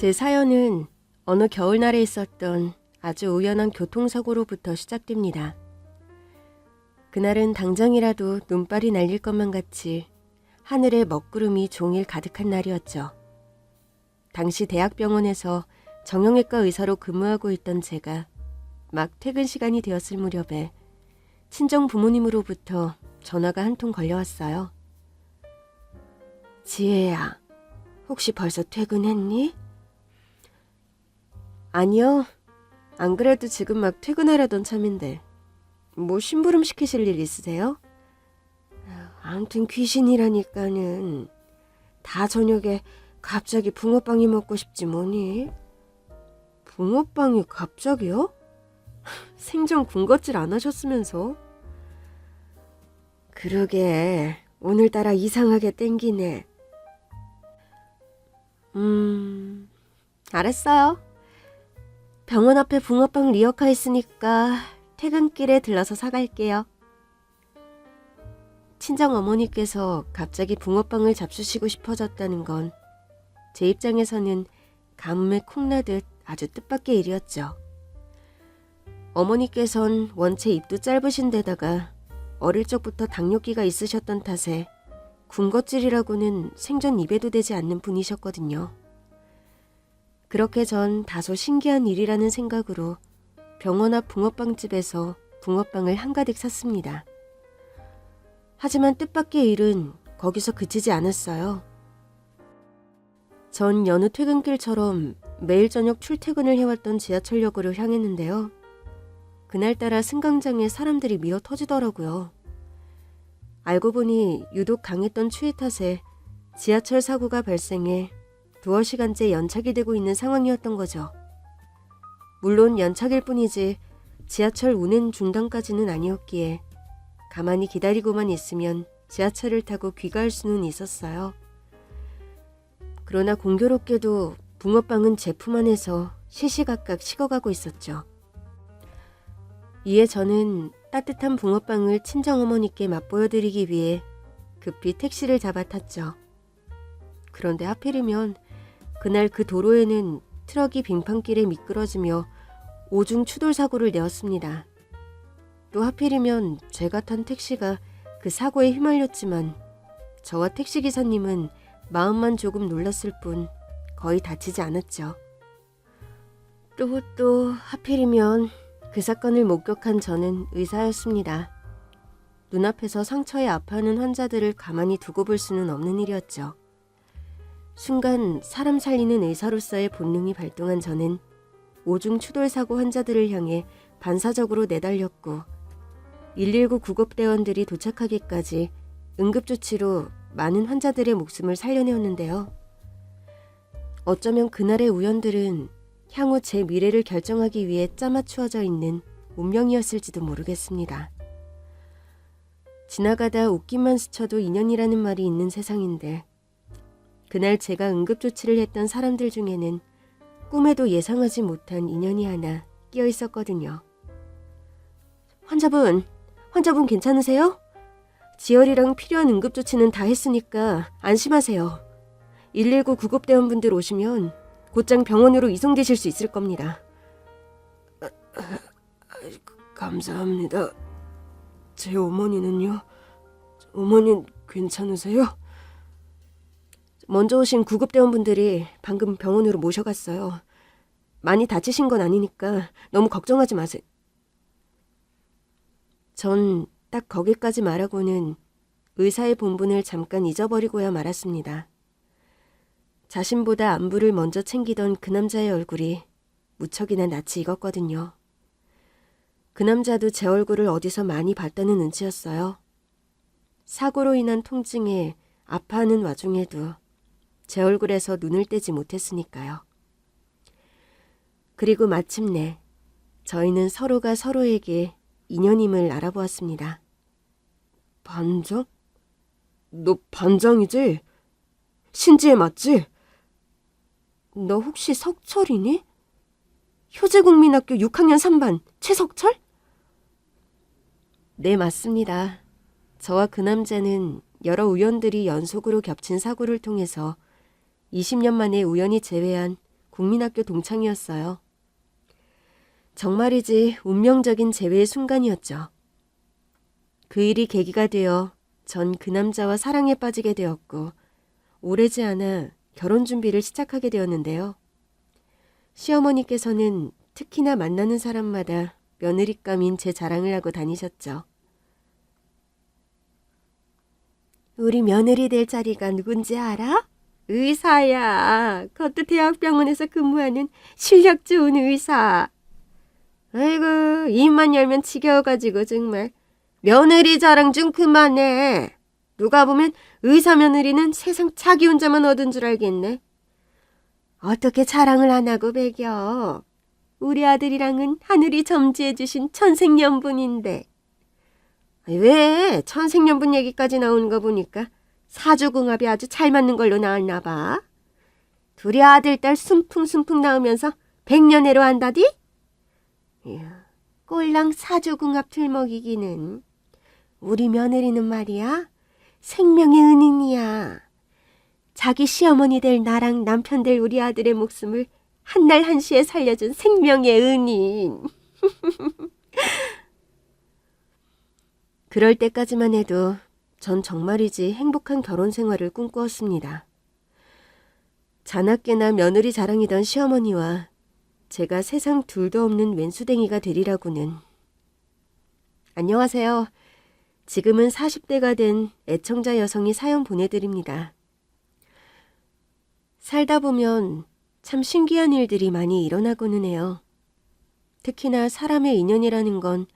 제 사연은 어느 겨울날에 있었던 아주 우연한 교통사고로부터 시작됩니다. 그날은 당장이라도 눈발이 날릴 것만 같이 하늘에 먹구름이 종일 가득한 날이었죠. 당시 대학병원에서 정형외과 의사로 근무하고 있던 제가 막 퇴근 시간이 되었을 무렵에 친정 부모님으로부터 전화가 한 통 걸려왔어요. 지혜야, 혹시 벌써 퇴근했니? 아니요. 안 그래도 지금 막 퇴근하려던 참인데 뭐 심부름 시키실 일 있으세요? 아무튼 귀신이라니까는 다 저녁에 갑자기 붕어빵이 먹고 싶지 뭐니? 붕어빵이 갑자기요? 생전 군것질 안 하셨으면서. 그러게 오늘따라 이상하게 땡기네. 알았어요. 병원 앞에 붕어빵 리어카 있으니까 퇴근길에 들러서 사갈게요. 친정 어머니께서 갑자기 붕어빵을 잡수시고 싶어졌다는 건 제 입장에서는 가뭄에 콩나듯 아주 뜻밖의 일이었죠. 어머니께선 원체 입도 짧으신 데다가 어릴 적부터 당뇨기가 있으셨던 탓에 군것질이라고는 생전 입에도 대지 않는 분이셨거든요. 그렇게 전 다소 신기한 일이라는 생각으로 병원 앞 붕어빵집에서 붕어빵을 한가득 샀습니다. 하지만 뜻밖의 일은 거기서 그치지 않았어요. 전 여느 퇴근길처럼 매일 저녁 출퇴근을 해왔던 지하철역으로 향했는데요. 그날따라 승강장에 사람들이 미어 터지더라고요. 알고 보니 유독 강했던 추위 탓에 지하철 사고가 발생해 두어 시간째 연착이 되고 있는 상황이었던 거죠. 물론 연착일 뿐이지 지하철 운행 중단까지는 아니었기에 가만히 기다리고만 있으면 지하철을 타고 귀가할 수는 있었어요. 그러나 공교롭게도 붕어빵은 제품 안에서 시시각각 식어가고 있었죠. 이에 저는 따뜻한 붕어빵을 친정어머니께 맛보여드리기 위해 급히 택시를 잡아 탔죠. 그런데 하필이면 그날 그 도로에는 트럭이 빙판길에 미끄러지며 오중 추돌 사고를 내었습니다. 또 하필이면 제가 탄 택시가 그 사고에 휘말렸지만 저와 택시기사님은 마음만 조금 놀랐을 뿐 거의 다치지 않았죠. 또 하필이면 그 사건을 목격한 저는 의사였습니다. 눈앞에서 상처에 아파하는 환자들을 가만히 두고 볼 수는 없는 일이었죠. 순간 사람 살리는 의사로서의 본능이 발동한 저는 오중 추돌 사고 환자들을 향해 반사적으로 내달렸고 119 구급대원들이 도착하기까지 응급조치로 많은 환자들의 목숨을 살려내었는데요. 어쩌면 그날의 우연들은 향후 제 미래를 결정하기 위해 짜맞추어져 있는 운명이었을지도 모르겠습니다. 지나가다 옷깃만 스쳐도 인연이라는 말이 있는 세상인데 그날 제가 응급조치를 했던 사람들 중에는 꿈에도 예상하지 못한 인연이 하나 끼어 있었거든요. 환자분 괜찮으세요? 지열이랑 필요한 응급조치는 다 했으니까 안심하세요. 119 구급대원분들 오시면 곧장 병원으로 이송되실 수 있을 겁니다. 감사합니다. 제 어머니는요? 어머님 괜찮으세요? 먼저 오신 구급대원분들이 방금 병원으로 모셔갔어요. 많이 다치신 건 아니니까 너무 걱정하지 마세요. 전 딱 거기까지 말하고는 의사의 본분을 잠깐 잊어버리고야 말았습니다. 자신보다 안부를 먼저 챙기던 그 남자의 얼굴이 무척이나 낯이 익었거든요. 그 남자도 제 얼굴을 어디서 많이 봤다는 눈치였어요. 사고로 인한 통증에 아파하는 와중에도 제 얼굴에서 눈을 떼지 못했으니까요. 그리고 마침내 저희는 서로가 서로에게 인연임을 알아보았습니다. 반장? 너 반장이지? 신지혜 맞지? 너 혹시 석철이니? 효재국민학교 6학년 3반 최석철? 네, 맞습니다. 저와 그 남자는 여러 우연들이 연속으로 겹친 사고를 통해서 20년 만에 우연히 재회한 국민학교 동창이었어요. 정말이지 운명적인 재회의 순간이었죠. 그 일이 계기가 되어 전 그 남자와 사랑에 빠지게 되었고 오래지 않아 결혼 준비를 시작하게 되었는데요. 시어머니께서는 특히나 만나는 사람마다 며느리감인 제 자랑을 하고 다니셨죠. 우리 며느리 될 자리가 누군지 알아? 의사야. 그것도 대학병원에서 근무하는 실력 좋은 의사. 아이고, 입만 열면 지겨워가지고 정말. 며느리 자랑 좀 그만해. 누가 보면 의사 며느리는 세상 자기 혼자만 얻은 줄 알겠네. 어떻게 자랑을 안 하고 배겨. 우리 아들이랑은 하늘이 점지해 주신 천생연분인데. 왜 천생연분 얘기까지 나오는 거 보니까 사주궁합이 아주 잘 맞는 걸로 나왔나 봐. 둘이 아들 딸 순풍순풍 나오면서 백년해로 한다디? 이야, 꼴랑 사주궁합 들먹이기는. 우리 며느리는 말이야 생명의 은인이야. 자기 시어머니 될 나랑 남편 될 우리 아들의 목숨을 한날 한시에 살려준 생명의 은인. 그럴 때까지만 해도 전 정말이지 행복한 결혼 생활을 꿈꾸었습니다. 자나깨나 며느리 자랑이던 시어머니와 제가 세상 둘도 없는 왼수댕이가 되리라고는. 안녕하세요. 지금은 40대가 된 애청자 여성이 사연 보내드립니다. 살다 보면 참 신기한 일들이 많이 일어나고는 해요. 특히나 사람의 인연이라는 건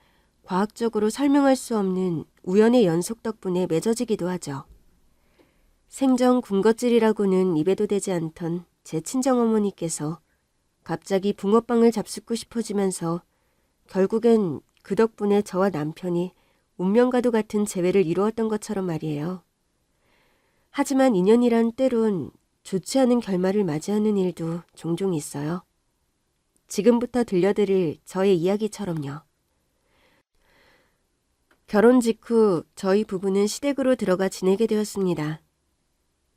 과학적으로 설명할 수 없는 우연의 연속 덕분에 맺어지기도 하죠. 생전 군것질이라고는 입에도 대지 않던 제 친정어머니께서 갑자기 붕어빵을 잡숫고 싶어지면서 결국엔 그 덕분에 저와 남편이 운명과도 같은 재회를 이루었던 것처럼 말이에요. 하지만 인연이란 때론 좋지 않은 결말을 맞이하는 일도 종종 있어요. 지금부터 들려드릴 저의 이야기처럼요. 결혼 직후 저희 부부는 시댁으로 들어가 지내게 되었습니다.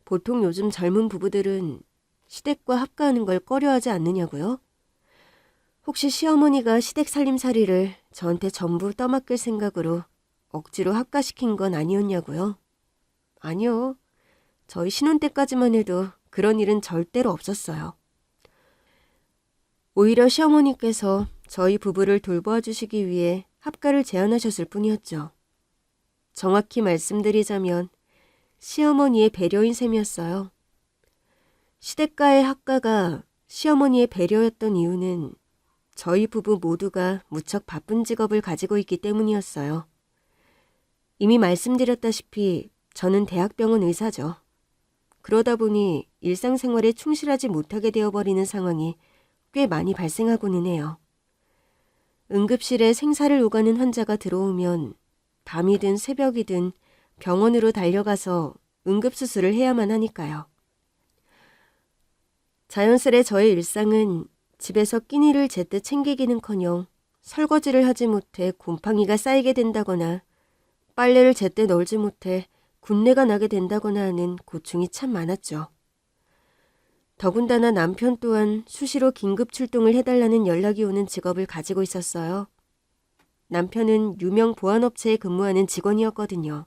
보통 요즘 젊은 부부들은 시댁과 합가하는 걸 꺼려하지 않느냐고요? 혹시 시어머니가 시댁 살림살이를 저한테 전부 떠맡길 생각으로 억지로 합가시킨 건 아니었냐고요? 아니요. 저희 신혼 때까지만 해도 그런 일은 절대로 없었어요. 오히려 시어머니께서 저희 부부를 돌보아 주시기 위해 합가를 제안하셨을 뿐이었죠. 정확히 말씀드리자면 시어머니의 배려인 셈이었어요. 시댁과의 합가가 시어머니의 배려였던 이유는 저희 부부 모두가 무척 바쁜 직업을 가지고 있기 때문이었어요. 이미 말씀드렸다시피 저는 대학병원 의사죠. 그러다 보니 일상생활에 충실하지 못하게 되어버리는 상황이 꽤 많이 발생하고는 해요. 응급실에 생사를 오가는 환자가 들어오면 밤이든 새벽이든 병원으로 달려가서 응급수술을 해야만 하니까요. 자연스레 저의 일상은 집에서 끼니를 제때 챙기기는커녕 설거지를 하지 못해 곰팡이가 쌓이게 된다거나 빨래를 제때 널지 못해 군내가 나게 된다거나 하는 고충이 참 많았죠. 더군다나 남편 또한 수시로 긴급 출동을 해달라는 연락이 오는 직업을 가지고 있었어요. 남편은 유명 보안업체에 근무하는 직원이었거든요.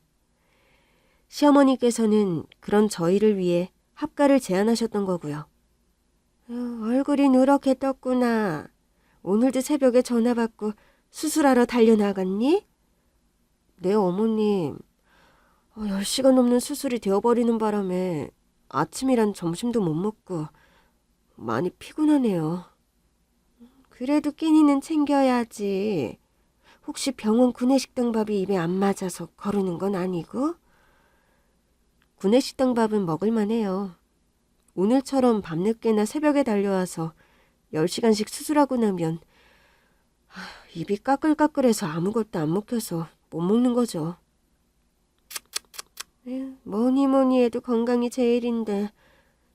시어머니께서는 그런 저희를 위해 합가를 제안하셨던 거고요. 얼굴이 누렇게 떴구나. 오늘도 새벽에 전화 받고 수술하러 달려나갔니? 네, 어머님. 10시간 넘는 수술이 되어버리는 바람에 아침이란 점심도 못 먹고 많이 피곤하네요. 그래도 끼니는 챙겨야지. 혹시 병원 구내식당 밥이 입에 안 맞아서 거르는 건 아니고? 구내식당 밥은 먹을만해요. 오늘처럼 밤늦게나 새벽에 달려와서 10시간씩 수술하고 나면 입이 까끌까끌해서 아무것도 안 먹혀서 못 먹는 거죠. 뭐니 해도 건강이 제일인데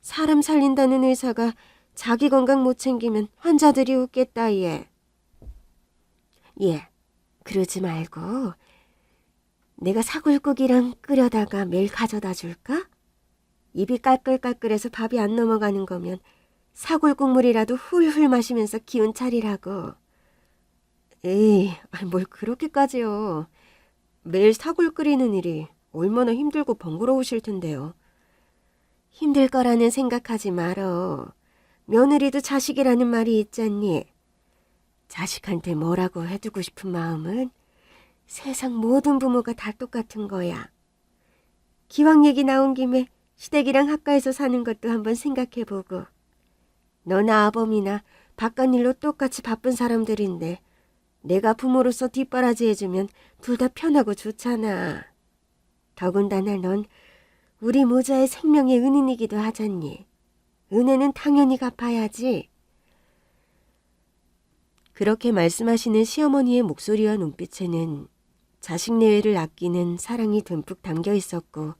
사람 살린다는 의사가 자기 건강 못 챙기면 환자들이 웃겠다 얘. 그러지 말고 내가 사골국이랑 끓여다가 매일 가져다 줄까? 입이 깔끌깔끌해서 밥이 안 넘어가는 거면 사골 국물이라도 훌훌 마시면서 기운 차리라고. 에이, 뭘 그렇게까지요. 매일 사골 끓이는 일이 얼마나 힘들고 번거로우실 텐데요. 힘들 거라는 생각하지 말어. 며느리도 자식이라는 말이 있잖니. 자식한테 뭐라고 해두고 싶은 마음은 세상 모든 부모가 다 똑같은 거야. 기왕 얘기 나온 김에 시댁이랑 학가에서 사는 것도 한번 생각해보고. 너나 아범이나 바깥일로 똑같이 바쁜 사람들인데 내가 부모로서 뒷바라지 해주면 둘 다 편하고 좋잖아. 더군다나 넌 우리 모자의 생명의 은인이기도 하잖니. 은혜는 당연히 갚아야지. 그렇게 말씀하시는 시어머니의 목소리와 눈빛에는 자식 내외를 아끼는 사랑이 듬뿍 담겨 있었고,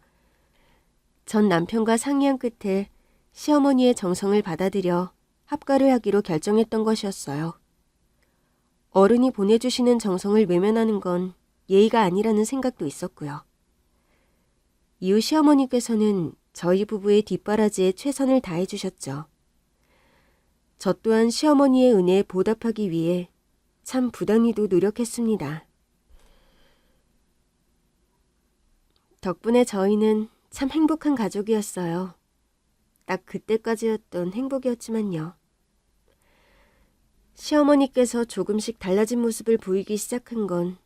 전 남편과 상의한 끝에 시어머니의 정성을 받아들여 합가를 하기로 결정했던 것이었어요. 어른이 보내주시는 정성을 외면하는 건 예의가 아니라는 생각도 있었고요. 이후 시어머니께서는 저희 부부의 뒷바라지에 최선을 다해 주셨죠. 저 또한 시어머니의 은혜에 보답하기 위해 참 부단히도 노력했습니다. 덕분에 저희는 참 행복한 가족이었어요. 딱 그때까지였던 행복이었지만요. 시어머니께서 조금씩 달라진 모습을 보이기 시작한 건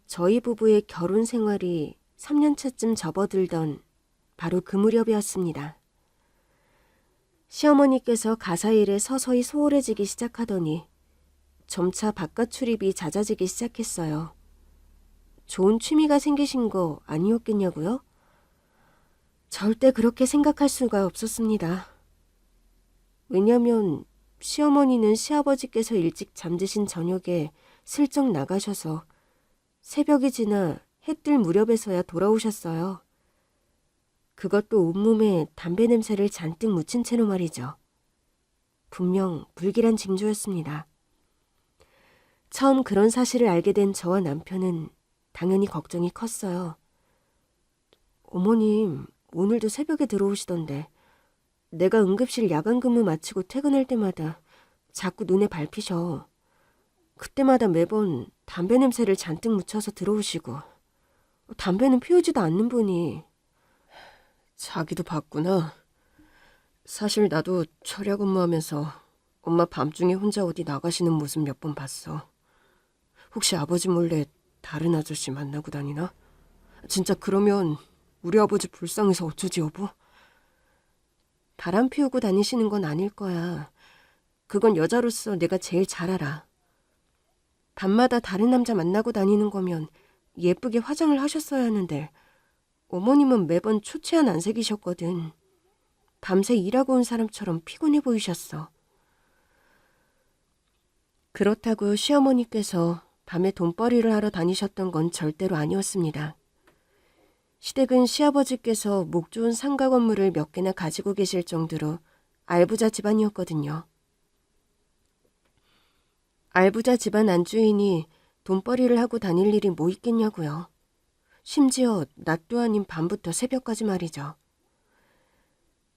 저희 부부의 결혼 생활이 3년차쯤 접어들던 바로 그 무렵이었습니다. 시어머니께서 가사 일에 서서히 소홀해지기 시작하더니 점차 바깥 출입이 잦아지기 시작했어요. 좋은 취미가 생기신 거 아니었겠냐고요? 절대 그렇게 생각할 수가 없었습니다. 왜냐면 시어머니는 시아버지께서 일찍 잠드신 저녁에 슬쩍 나가셔서 새벽이 지나 해 뜰 무렵에서야 돌아오셨어요. 그것도 온몸에 담배 냄새를 잔뜩 묻힌 채로 말이죠. 분명 불길한 징조였습니다. 처음 그런 사실을 알게 된 저와 남편은 당연히 걱정이 컸어요. 어머님, 오늘도 새벽에 들어오시던데 내가 응급실 야간 근무 마치고 퇴근할 때마다 자꾸 눈에 밟히셔. 그때마다 매번 담배 냄새를 잔뜩 묻혀서 들어오시고 담배는 피우지도 않는 분이. 자기도 봤구나. 사실 나도 철야 근무하면서 엄마 밤중에 혼자 어디 나가시는 모습 몇 번 봤어. 혹시 아버지 몰래 다른 아저씨 만나고 다니나? 진짜 그러면 우리 아버지 불쌍해서 어쩌지 여보? 바람 피우고 다니시는 건 아닐 거야. 그건 여자로서 내가 제일 잘 알아. 밤마다 다른 남자 만나고 다니는 거면 예쁘게 화장을 하셨어야 하는데 어머님은 매번 초췌한 안색이셨거든. 밤새 일하고 온 사람처럼 피곤해 보이셨어. 그렇다고 시어머니께서 밤에 돈벌이를 하러 다니셨던 건 절대로 아니었습니다. 시댁은 시아버지께서 목 좋은 상가 건물을 몇 개나 가지고 계실 정도로 알부자 집안이었거든요. 알부자 집안 안주인이 돈벌이를 하고 다닐 일이 뭐 있겠냐고요. 심지어 낮도 아닌 밤부터 새벽까지 말이죠.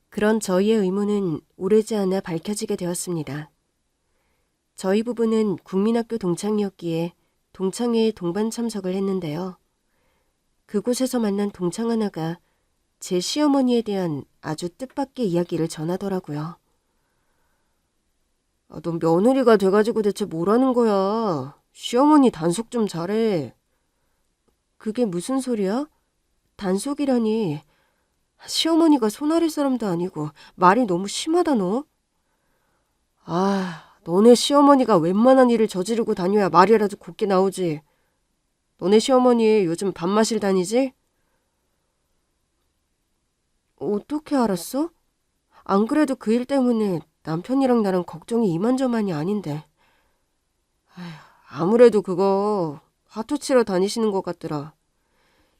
그런 저희의 의문은 오래지 않아 밝혀지게 되었습니다. 저희 부부는 국민학교 동창이었기에 동창회에 동반 참석을 했는데요. 그곳에서 만난 동창 하나가 제 시어머니에 대한 아주 뜻밖의 이야기를 전하더라고요. 너 며느리가 돼가지고 대체 뭐라는 거야? 시어머니 단속 좀 잘해. 그게 무슨 소리야? 단속이라니. 시어머니가 손 아래 사람도 아니고 말이 너무 심하다 너. 너네 시어머니가 웬만한 일을 저지르고 다녀야 말이라도 곱게 나오지. 너네 시어머니 요즘 밥 마실 다니지? 어떻게 알았어? 안 그래도 그 일 때문에 남편이랑 나랑 걱정이 이만저만이 아닌데. 아무래도 그거 화투 치러 다니시는 것 같더라.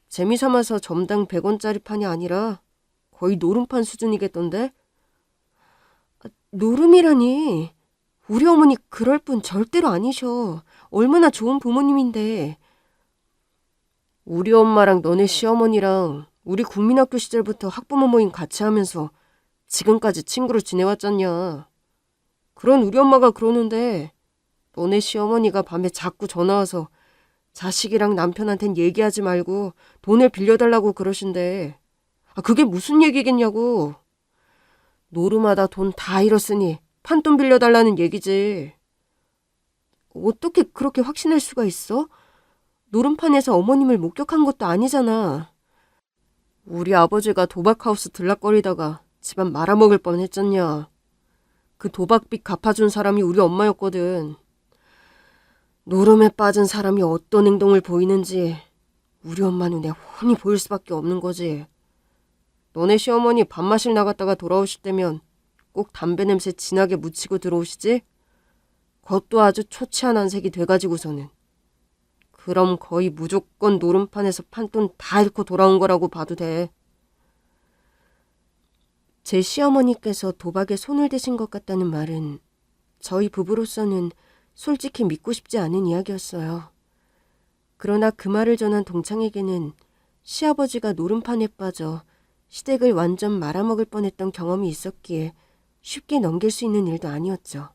재미삼아서 점당 100원짜리 판이 아니라 거의 노름판 수준이겠던데? 노름이라니. 우리 어머니 그럴 분 절대로 아니셔. 얼마나 좋은 부모님인데. 우리 엄마랑 너네 시어머니랑 우리 국민학교 시절부터 학부모 모임 같이 하면서 지금까지 친구로 지내왔잖냐. 그런 우리 엄마가 그러는데 너네 시어머니가 밤에 자꾸 전화와서 자식이랑 남편한텐 얘기하지 말고 돈을 빌려달라고 그러신대. 그게 무슨 얘기겠냐고. 노름하다 돈 다 잃었으니 판돈 빌려달라는 얘기지. 어떻게 그렇게 확신할 수가 있어? 노름판에서 어머님을 목격한 것도 아니잖아. 우리 아버지가 도박하우스 들락거리다가 집안 말아먹을 뻔했잖냐. 그 도박빚 갚아준 사람이 우리 엄마였거든. 노름에 빠진 사람이 어떤 행동을 보이는지 우리 엄마 눈에 훤히 보일 수밖에 없는 거지. 너네 시어머니 밥 마실 나갔다가 돌아오실 때면 꼭 담배 냄새 진하게 묻히고 들어오시지? 겉도 아주 초췌한 안색이 돼가지고서는. 그럼 거의 무조건 노름판에서 판돈 다 잃고 돌아온 거라고 봐도 돼. 제 시어머니께서 도박에 손을 대신 것 같다는 말은 저희 부부로서는 솔직히 믿고 싶지 않은 이야기였어요. 그러나 그 말을 전한 동창에게는 시아버지가 노름판에 빠져 시댁을 완전 말아먹을 뻔했던 경험이 있었기에 쉽게 넘길 수 있는 일도 아니었죠.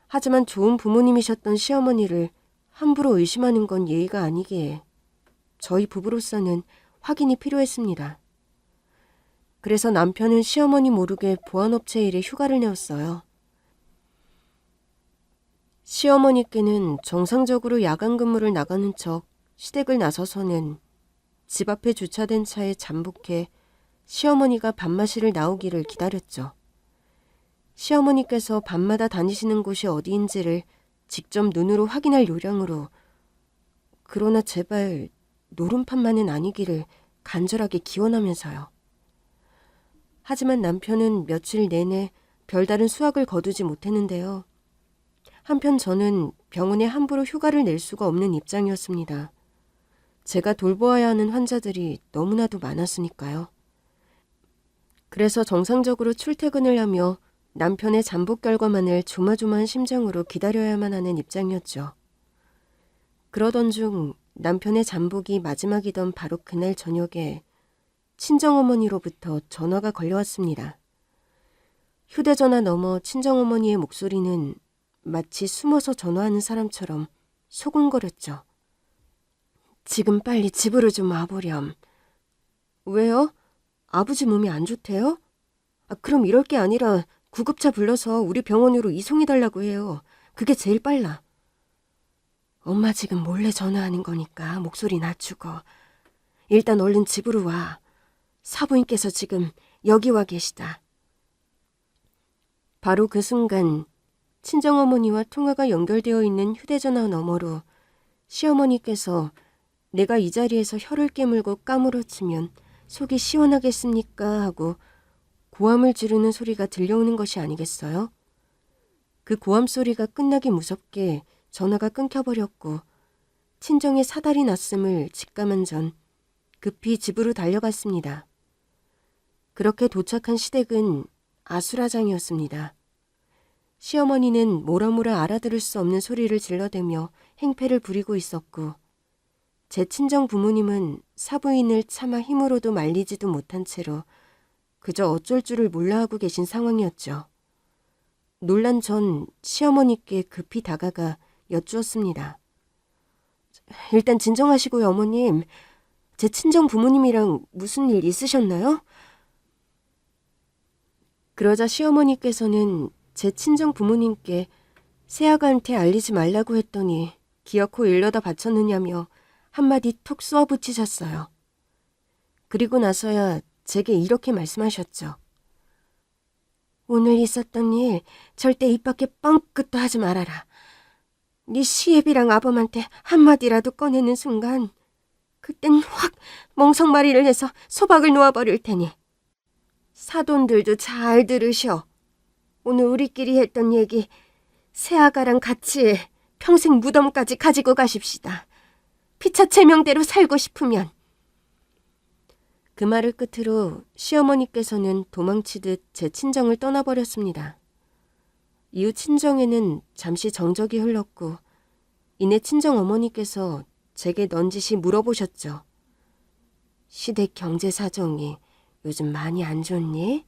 하지만 좋은 부모님이셨던 시어머니를 함부로 의심하는 건 예의가 아니기에 저희 부부로서는 확인이 필요했습니다. 그래서 남편은 시어머니 모르게 보안업체 일에 휴가를 내었어요. 시어머니께는 정상적으로 야간 근무를 나가는 척 시댁을 나서서는 집 앞에 주차된 차에 잠복해 시어머니가 밤마실을 나오기를 기다렸죠. 시어머니께서 밤마다 다니시는 곳이 어디인지를 직접 눈으로 확인할 요량으로, 그러나 제발 노름판만은 아니기를 간절하게 기원하면서요. 하지만 남편은 며칠 내내 별다른 수확을 거두지 못했는데요. 한편 저는 병원에 함부로 휴가를 낼 수가 없는 입장이었습니다. 제가 돌보아야 하는 환자들이 너무나도 많았으니까요. 그래서 정상적으로 출퇴근을 하며 남편의 잠복 결과만을 조마조마한 심정으로 기다려야만 하는 입장이었죠. 그러던 중 남편의 잠복이 마지막이던 바로 그날 저녁에 친정어머니로부터 전화가 걸려왔습니다. 휴대전화 너머 친정어머니의 목소리는 마치 숨어서 전화하는 사람처럼 소곤거렸죠. 지금 빨리 집으로 좀 와보렴. 왜요? 아버지 몸이 안 좋대요? 그럼 이럴 게 아니라 구급차 불러서 우리 병원으로 이송해달라고 해요. 그게 제일 빨라. 엄마 지금 몰래 전화하는 거니까 목소리 낮추고. 일단 얼른 집으로 와. 사부인께서 지금 여기 와 계시다. 바로 그 순간 친정어머니와 통화가 연결되어 있는 휴대전화 너머로 시어머니께서 내가 이 자리에서 혀를 깨물고 까무러치면 속이 시원하겠습니까? 하고 고함을 지르는 소리가 들려오는 것이 아니겠어요? 그 고함 소리가 끝나기 무섭게 전화가 끊겨버렸고 친정의 사달이 났음을 직감한 전 급히 집으로 달려갔습니다. 그렇게 도착한 시댁은 아수라장이었습니다. 시어머니는 모라모라 알아들을 수 없는 소리를 질러대며 행패를 부리고 있었고 제 친정 부모님은 사부인을 차마 힘으로도 말리지도 못한 채로 그저 어쩔 줄을 몰라 하고 계신 상황이었죠. 놀란 전 시어머니께 급히 다가가 여쭈었습니다. 일단 진정하시고요, 어머님. 제 친정 부모님이랑 무슨 일 있으셨나요? 그러자 시어머니께서는 제 친정 부모님께 새아가한테 알리지 말라고 했더니 기어코 일러다 바쳤느냐며 한마디 톡 쏘아붙이셨어요. 그리고 나서야 제게 이렇게 말씀하셨죠. 오늘 있었던 일 절대 입 밖에 뻥끗도 하지 말아라. 네 시애비랑 아범한테 한마디라도 꺼내는 순간 그땐 확 멍석마리를 해서 소박을 놓아버릴 테니. 사돈들도 잘 들으셔. 오늘 우리끼리 했던 얘기 새아가랑 같이 평생 무덤까지 가지고 가십시다. 피차 제명대로 살고 싶으면. 그 말을 끝으로 시어머니께서는 도망치듯 제 친정을 떠나버렸습니다. 이후 친정에는 잠시 정적이 흘렀고 이내 친정어머니께서 제게 넌지시 물어보셨죠. 시댁 경제 사정이 요즘 많이 안 좋니?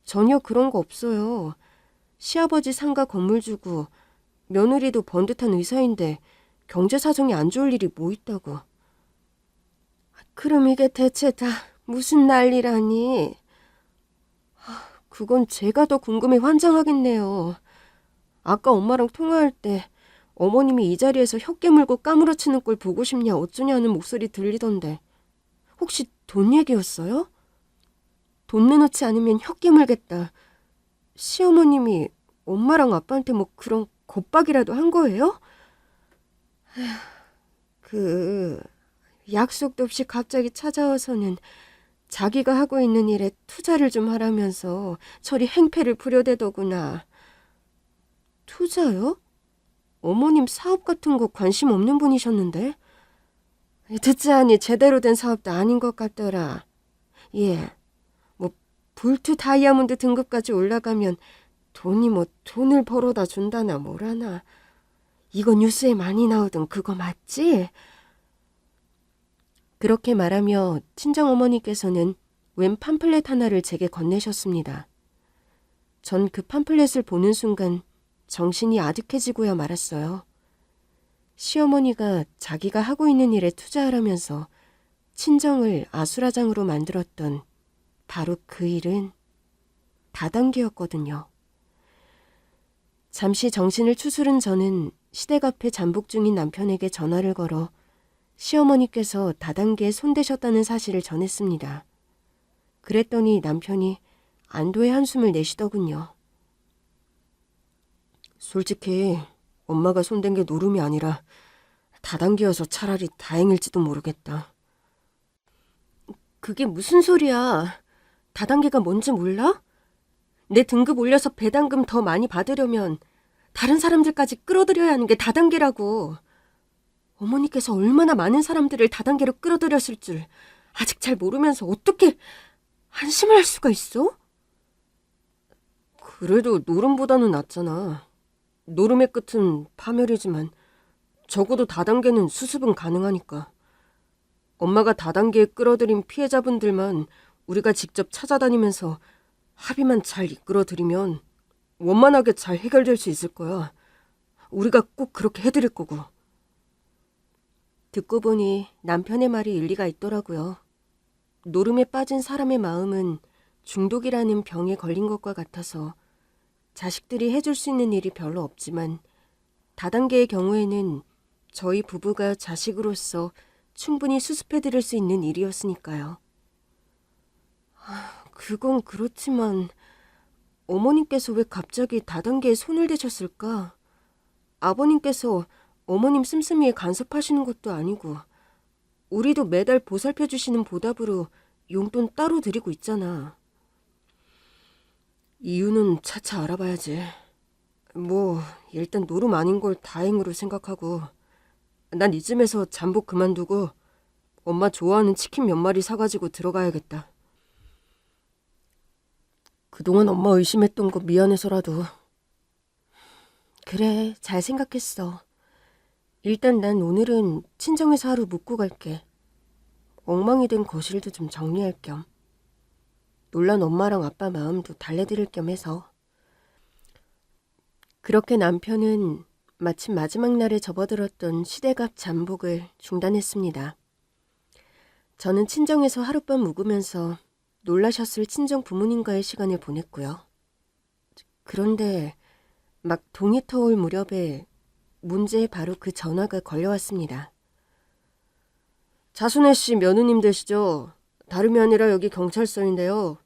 전혀 그런 거 없어요. 시아버지 상가 건물 주고 며느리도 번듯한 의사인데 경제 사정이 안 좋을 일이 뭐 있다고. 그럼 이게 대체 다 무슨 난리라니? 그건 제가 더 궁금해 환장하겠네요. 아까 엄마랑 통화할 때 어머님이 이 자리에서 혀 깨물고 까무러치는 꼴 보고 싶냐 어쩌냐는 목소리 들리던데 혹시 돈 얘기였어요? 돈 내놓지 않으면 혀 깨물겠다. 시어머님이 엄마랑 아빠한테 뭐 그런 겁박이라도 한 거예요? 그 약속도 없이 갑자기 찾아와서는 자기가 하고 있는 일에 투자를 좀 하라면서 저리 행패를 부려대더구나. 투자요? 어머님 사업 같은 거 관심 없는 분이셨는데? 듣지 않니 제대로 된 사업도 아닌 것 같더라. 예, 뭐 볼트 다이아몬드 등급까지 올라가면 돈이 뭐 돈을 벌어다 준다나 뭐라나. 이거 뉴스에 많이 나오던 그거 맞지? 그렇게 말하며 친정어머니께서는 웬 팜플렛 하나를 제게 건네셨습니다. 전 그 팜플렛을 보는 순간 정신이 아득해지고야 말았어요. 시어머니가 자기가 하고 있는 일에 투자하라면서 친정을 아수라장으로 만들었던 바로 그 일은 다단계였거든요. 잠시 정신을 추스른 저는 시댁 앞에 잠복 중인 남편에게 전화를 걸어 시어머니께서 다단계에 손대셨다는 사실을 전했습니다. 그랬더니 남편이 안도의 한숨을 내쉬더군요. 솔직히 엄마가 손댄 게 노름이 아니라 다단계여서 차라리 다행일지도 모르겠다. 그게 무슨 소리야? 다단계가 뭔지 몰라? 내 등급 올려서 배당금 더 많이 받으려면 다른 사람들까지 끌어들여야 하는 게 다단계라고. 어머니께서 얼마나 많은 사람들을 다단계로 끌어들였을 줄 아직 잘 모르면서 어떻게 안심을 할 수가 있어? 그래도 노름보다는 낫잖아. 노름의 끝은 파멸이지만 적어도 다단계는 수습은 가능하니까. 엄마가 다단계에 끌어들인 피해자분들만 우리가 직접 찾아다니면서 합의만 잘 이끌어드리면 원만하게 잘 해결될 수 있을 거야. 우리가 꼭 그렇게 해드릴 거고. 듣고 보니 남편의 말이 일리가 있더라고요. 노름에 빠진 사람의 마음은 중독이라는 병에 걸린 것과 같아서 자식들이 해줄 수 있는 일이 별로 없지만 다단계의 경우에는 저희 부부가 자식으로서 충분히 수습해드릴 수 있는 일이었으니까요. 그건 그렇지만 어머님께서 왜 갑자기 다단계에 손을 대셨을까? 아버님께서 어머님 씀씀이에 간섭하시는 것도 아니고 우리도 매달 보살펴 주시는 보답으로 용돈 따로 드리고 있잖아. 이유는 차차 알아봐야지. 뭐 일단 노름 아닌 걸 다행으로 생각하고 난 이쯤에서 잠복 그만두고 엄마 좋아하는 치킨 몇 마리 사가지고 들어가야겠다. 그동안 엄마 의심했던 거 미안해서라도. 그래, 잘 생각했어. 일단 난 오늘은 친정에서 하루 묵고 갈게. 엉망이 된 거실도 좀 정리할 겸. 놀란 엄마랑 아빠 마음도 달래드릴 겸 해서. 그렇게 남편은 마침 마지막 날에 접어들었던 시댁 앞 잠복을 중단했습니다. 저는 친정에서 하룻밤 묵으면서 놀라셨을 친정 부모님과의 시간을 보냈고요. 그런데 막 동이 터올 무렵에 문제의 바로 그 전화가 걸려왔습니다. 자순애 씨 며느님 되시죠? 다름이 아니라 여기 경찰서인데요.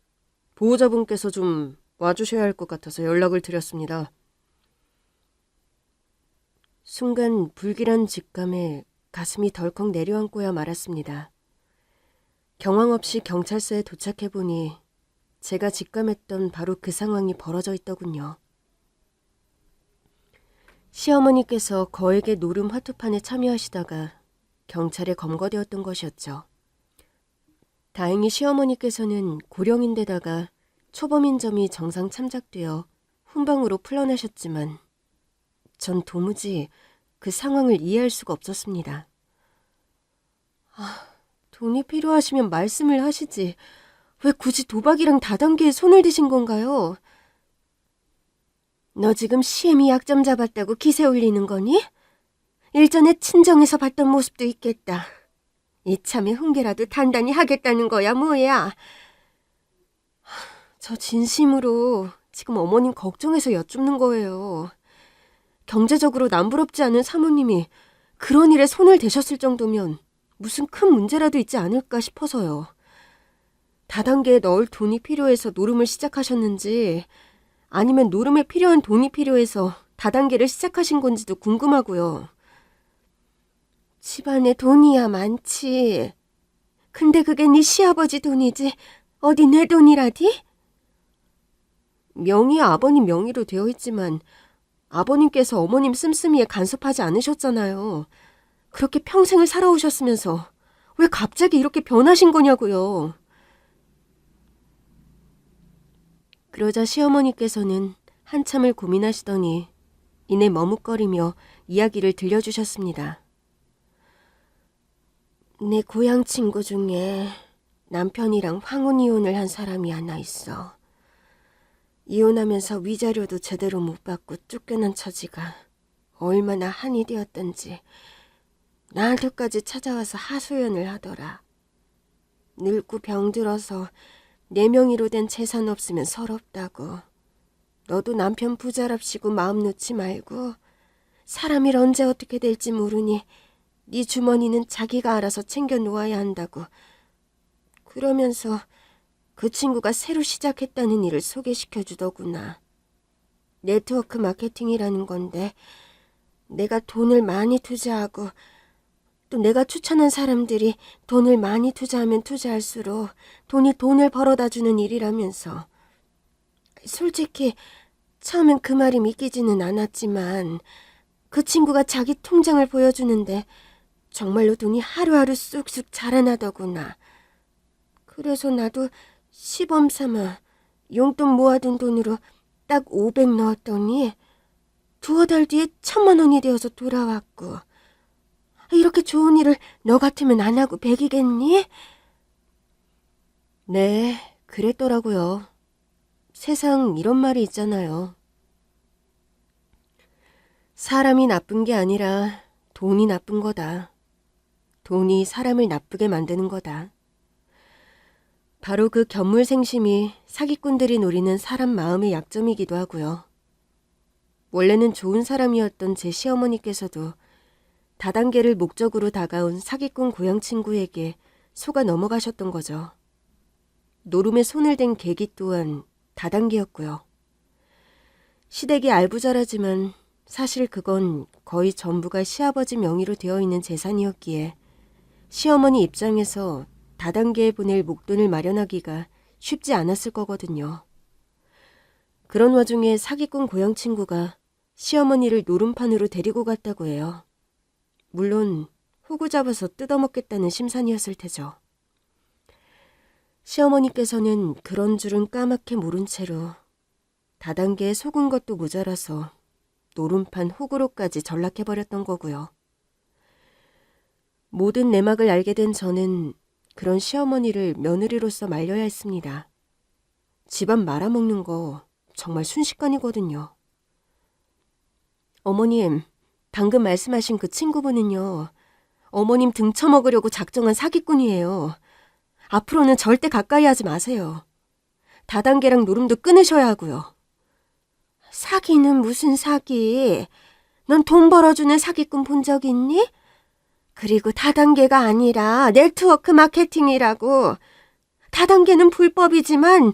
보호자분께서 좀 와주셔야 할 것 같아서 연락을 드렸습니다. 순간 불길한 직감에 가슴이 덜컥 내려앉고야 말았습니다. 경황 없이 경찰서에 도착해보니 제가 직감했던 바로 그 상황이 벌어져 있더군요. 시어머니께서 거액의 노름 화투판에 참여하시다가 경찰에 검거되었던 것이었죠. 다행히 시어머니께서는 고령인데다가 초범인 점이 정상 참작되어 훈방으로 풀려나셨지만 전 도무지 그 상황을 이해할 수가 없었습니다. 돈이 필요하시면 말씀을 하시지. 왜 굳이 도박이랑 다단계에 손을 대신 건가요? 너 지금 시애미 약점 잡았다고 기세 올리는 거니? 일전에 친정에서 봤던 모습도 있겠다. 이참에 훈계라도 단단히 하겠다는 거야 뭐야. 저 진심으로 지금 어머님 걱정해서 여쭙는 거예요. 경제적으로 남부럽지 않은 사모님이 그런 일에 손을 대셨을 정도면 무슨 큰 문제라도 있지 않을까 싶어서요. 다단계에 넣을 돈이 필요해서 노름을 시작하셨는지 아니면 노름에 필요한 돈이 필요해서 다단계를 시작하신 건지도 궁금하고요. 집안에 돈이야 많지. 근데 그게 네 시아버지 돈이지 어디 내 돈이라디? 명의야 아버님 명의로 되어 있지만 아버님께서 어머님 씀씀이에 간섭하지 않으셨잖아요. 그렇게 평생을 살아오셨으면서 왜 갑자기 이렇게 변하신 거냐고요. 그러자 시어머니께서는 한참을 고민하시더니 이내 머뭇거리며 이야기를 들려주셨습니다. 내 고향 친구 중에 남편이랑 황혼 이혼을 한 사람이 하나 있어. 이혼하면서 위자료도 제대로 못 받고 쫓겨난 처지가 얼마나 한이 되었던지 나한테까지 찾아와서 하소연을 하더라. 늙고 병들어서 내 명의로 된 재산 없으면 서럽다고. 너도 남편 부자랍시고 마음 놓지 말고 사람이 언제 어떻게 될지 모르니 네 주머니는 자기가 알아서 챙겨 놓아야 한다고. 그러면서 그 친구가 새로 시작했다는 일을 소개시켜 주더구나. 네트워크 마케팅이라는 건데 내가 돈을 많이 투자하고 또 내가 추천한 사람들이 돈을 많이 투자하면 투자할수록 돈이 돈을 벌어다 주는 일이라면서. 솔직히 처음엔 그 말이 믿기지는 않았지만 그 친구가 자기 통장을 보여주는데 정말로 돈이 하루하루 쑥쑥 자라나더구나. 그래서 나도 시범 삼아 용돈 모아둔 돈으로 딱 500 넣었더니 두어 달 뒤에 1000만 원이 되어서 돌아왔고. 이렇게 좋은 일을 너 같으면 안 하고 배기겠니? 네, 그랬더라고요. 세상 이런 말이 있잖아요. 사람이 나쁜 게 아니라 돈이 나쁜 거다. 돈이 사람을 나쁘게 만드는 거다. 바로 그 견물생심이 사기꾼들이 노리는 사람 마음의 약점이기도 하고요. 원래는 좋은 사람이었던 제 시어머니께서도 다단계를 목적으로 다가온 사기꾼 고향 친구에게 속아 넘어가셨던 거죠. 노름에 손을 댄 계기 또한 다단계였고요. 시댁이 알부자라지만 사실 그건 거의 전부가 시아버지 명의로 되어 있는 재산이었기에 시어머니 입장에서 다단계에 보낼 목돈을 마련하기가 쉽지 않았을 거거든요. 그런 와중에 사기꾼 고향 친구가 시어머니를 노름판으로 데리고 갔다고 해요. 물론 호구 잡아서 뜯어먹겠다는 심산이었을 테죠. 시어머니께서는 그런 줄은 까맣게 모른 채로 다단계에 속은 것도 모자라서 노름판 호구로까지 전락해버렸던 거고요. 모든 내막을 알게 된 저는 그런 시어머니를 며느리로서 말려야 했습니다. 집안 말아먹는 거 정말 순식간이거든요. 어머님, 방금 말씀하신 그 친구분은요. 어머님 등쳐먹으려고 작정한 사기꾼이에요. 앞으로는 절대 가까이 하지 마세요. 다단계랑 노름도 끊으셔야 하고요. 사기는 무슨 사기? 넌 돈 벌어주는 사기꾼 본 적 있니? 그리고 다단계가 아니라 네트워크 마케팅이라고. 다단계는 불법이지만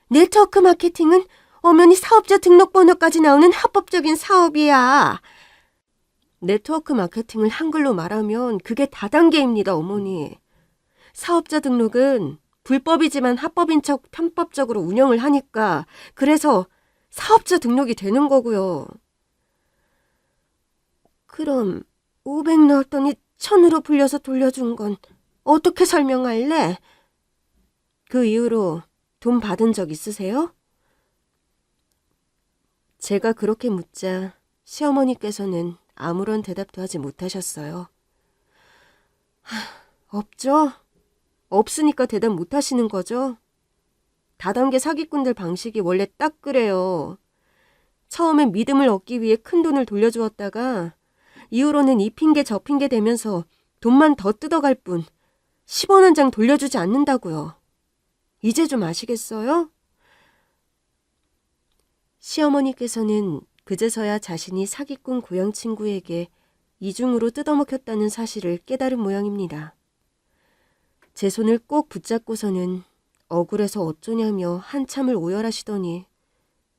네트워크 마케팅은 엄연히 사업자 등록번호까지 나오는 합법적인 사업이야. 네트워크 마케팅을 한글로 말하면 그게 다단계입니다, 어머니. 사업자 등록은 불법이지만 합법인 척 편법적으로 운영을 하니까 그래서 사업자 등록이 되는 거고요. 그럼 500 넣었더니 1000으로 불려서 돌려준 건 어떻게 설명할래? 그 이후로 돈 받은 적 있으세요? 제가 그렇게 묻자 시어머니께서는 아무런 대답도 하지 못하셨어요. 없죠? 없으니까 대답 못하시는 거죠? 다단계 사기꾼들 방식이 원래 딱 그래요. 처음엔 믿음을 얻기 위해 큰돈을 돌려주었다가 이후로는 이 핑계 저 핑계 대면서 돈만 더 뜯어갈 뿐 10원 한 장 돌려주지 않는다고요. 이제 좀 아시겠어요? 시어머니께서는 그제서야 자신이 사기꾼 고향 친구에게 이중으로 뜯어먹혔다는 사실을 깨달은 모양입니다. 제 손을 꼭 붙잡고서는 억울해서 어쩌냐며 한참을 오열하시더니